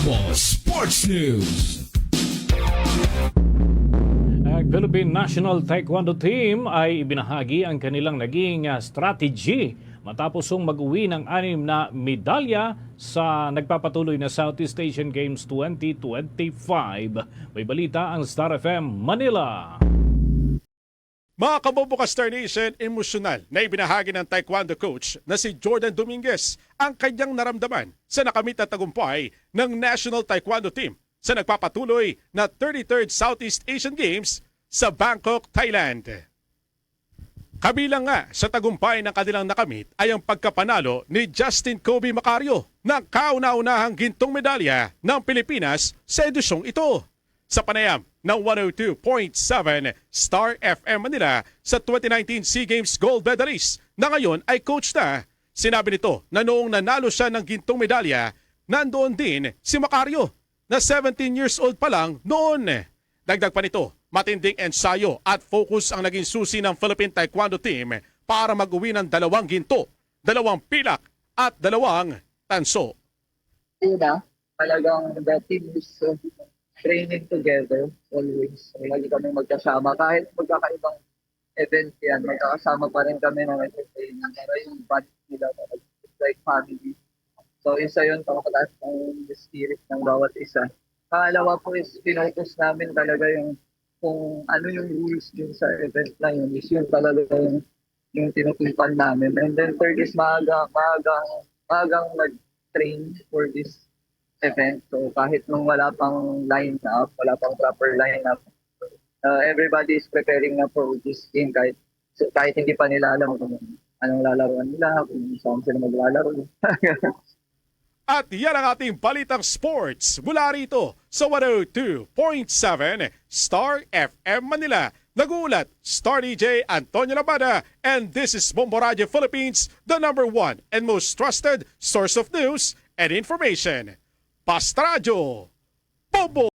Bombo Sports News. Ang Philippine National Taekwondo Team ay ibinahagi ang kanilang naging strategy matapos mag-uwi ng 6 na medalya sa nagpapatuloy na Southeast Asian Games 2025. May balita ang Star FM Manila. Mga kaboboka Star Nation, emosyonal na ibinahagi ng taekwondo coach na si Jordan Dominguez ang kanyang naramdaman sa nakamit na tagumpay ng National Taekwondo Team sa nagpapatuloy na 33rd Southeast Asian Games sa Bangkok, Thailand. Kabilang nga sa tagumpay ng kanilang nakamit ay ang pagkapanalo ni Justin Kobe Macario ng kauna-unahang gintong medalya ng Pilipinas sa edisyong ito. Sa panayam ng 102.7 Star FM Manila sa 2019 SEA Games Gold Medalist na ngayon ay coach na. Sinabi nito na noong nanalo siya ng gintong medalya, nandoon din si Macario na 17 years old pa lang noon. Dagdag pa nito, matinding ensayo at focus ang naging susi ng Philippine Taekwondo Team para mag-uwi ng 2 ginto, 2 pilak at 2 tanso. Talagang the team is training together always. Lagi kami magkasama. Kahit magkakaibang event yan, magkakasama pa rin kami ng entertainment. Pero yung band nila, it's like family. So isa yun, pangkataas ng spirit ng bawat isa. Pangalawa po is pinocus namin talaga yung kung ano yung rules din sa event na yun. Is yun talaga yung tinutupan namin. And then third is maagang nag-train for this event. So kahit nung wala pang line-up, wala pang proper line-up, everybody is preparing na for this game kahit hindi pa nila alam kung anong lalaroan nila, kung saan sila maglalaro. At yan ang ating balitang sports mula rito sa 102.7 Star FM Manila. Nagulat, Star DJ Antonio Labada, and this is Bombo Radio Philippines, the #1 and most trusted source of news and information. Basta Radio, Bombo!